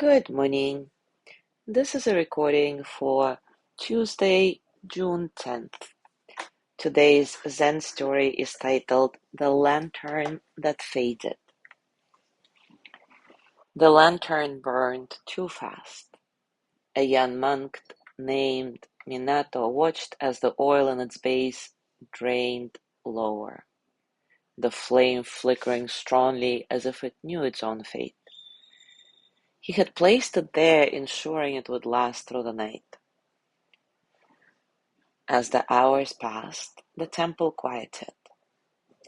Good morning. This is a recording for Tuesday, June 10th. Today's Zen story is titled The Lantern That Faded. The lantern burned too fast. A young monk named Minato watched as the oil in its base drained lower, the flame flickering strongly as if it knew its own fate. He had placed it there, ensuring it would last through the night. As the hours passed, the temple quieted.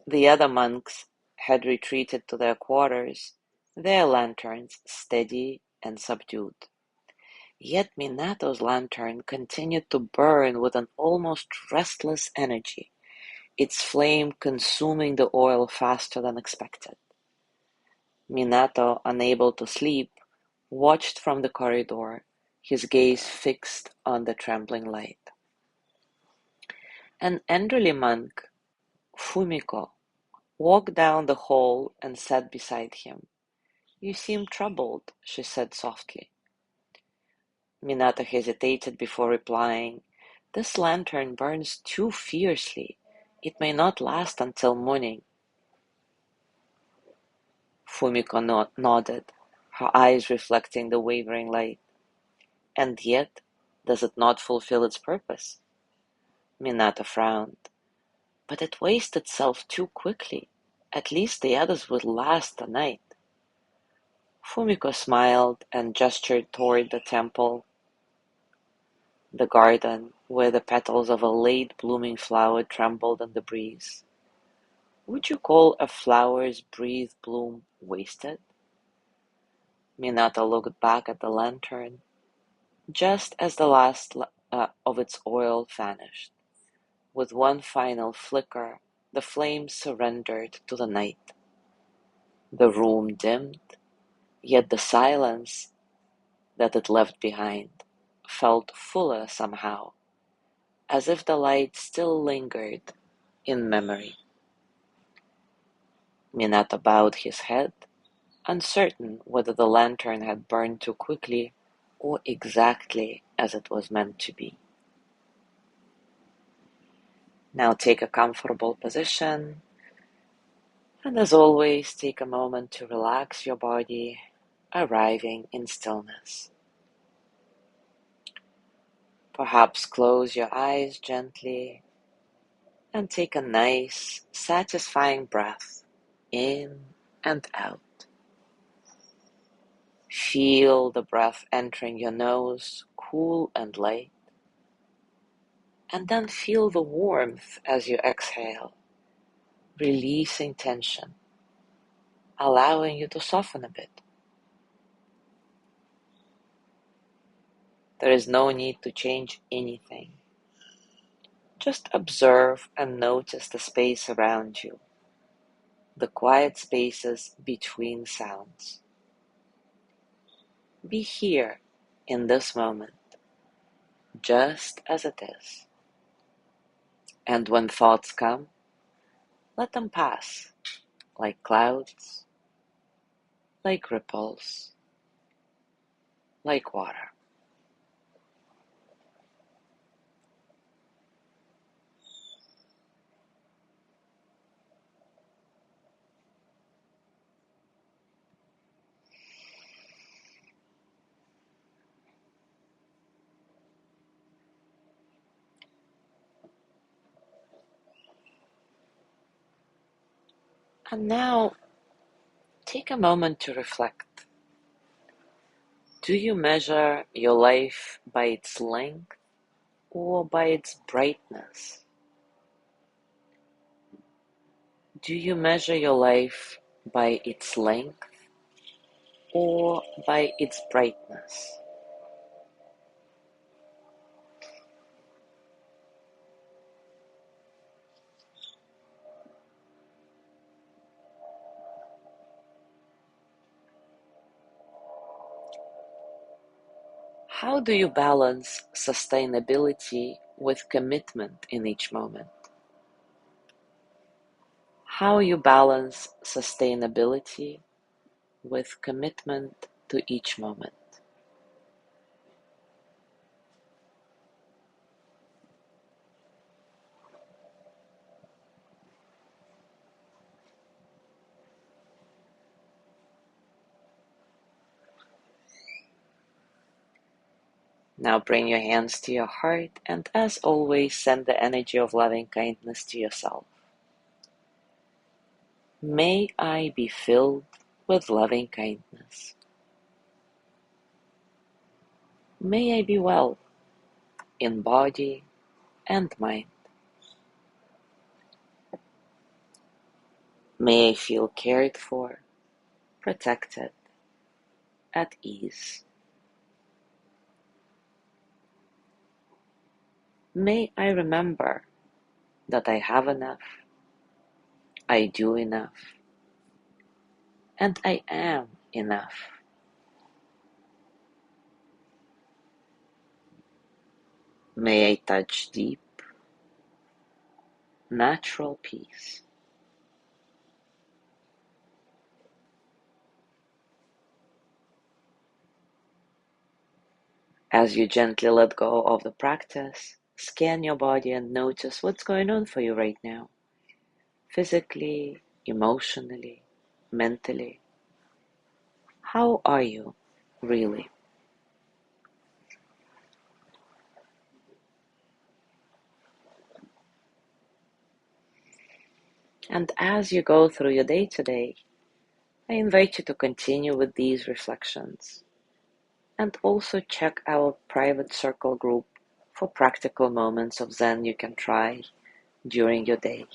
The other monks had retreated to their quarters, their lanterns steady and subdued. Yet Minato's lantern continued to burn with an almost restless energy, its flame consuming the oil faster than expected. Minato, unable to sleep, watched from the corridor, his gaze fixed on the trembling light. An elderly monk, Fumiko, walked down the hall and sat beside him. "You seem troubled," she said softly. Minato hesitated before replying. "This lantern burns too fiercely. It may not last until morning." Fumiko nodded, her eyes reflecting the wavering light. "And yet, does it not fulfill its purpose?" Minato frowned. "But it wastes itself too quickly. At least the others would last the night." Fumiko smiled and gestured toward the temple, the garden, where the petals of a late-blooming flower trembled in the breeze. "Would you call a flower's breathed bloom wasted?" Minato looked back at the lantern, just as the last of its oil vanished. With one final flicker, the flame surrendered to the night. The room dimmed, yet the silence that it left behind felt fuller somehow, as if the light still lingered in memory. Minato bowed his head, uncertain whether the lantern had burned too quickly or exactly as it was meant to be. Now take a comfortable position, and as always, take a moment to relax your body, arriving in stillness. Perhaps close your eyes gently and take a nice, satisfying breath in and out. Feel the breath entering your nose, cool and light, and then feel the warmth as you exhale, releasing tension, allowing you to soften a bit. There is no need to change anything. Just observe and notice the space around you, the quiet spaces between sounds. Be here in this moment, just as it is. And when thoughts come, let them pass, like clouds, like ripples, like water. And now, take a moment to reflect. Do you measure your life by its length or by its brightness? Do you measure your life by its length or by its brightness? How do you balance sustainability with commitment in each moment? How you balance sustainability with commitment to each moment? Now bring your hands to your heart and, as always, send the energy of loving kindness to yourself. May I be filled with loving kindness. May I be well in body and mind. May I feel cared for, protected, at ease. May I remember that I have enough, I do enough, and I am enough. May I touch deep, natural peace. As you gently let go of the practice, scan your body and notice what's going on for you right now. Physically, emotionally, mentally. How are you, really? And as you go through your day today, I invite you to continue with these reflections and also check our private circle group for practical moments of Zen you can try during your day.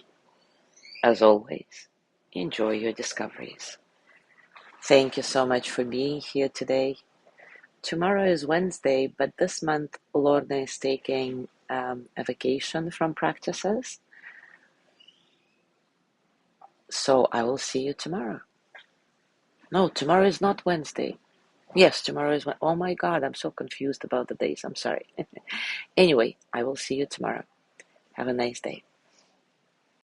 As always, enjoy your discoveries. Thank you so much for being here today. Tomorrow is Wednesday, but this month Lorna is taking a vacation from practices. So I will see you tomorrow. No, tomorrow is not Wednesday. Yes, tomorrow is. Oh my God, I'm so confused about the days. I'm sorry. Anyway, I will see you tomorrow. Have a nice day.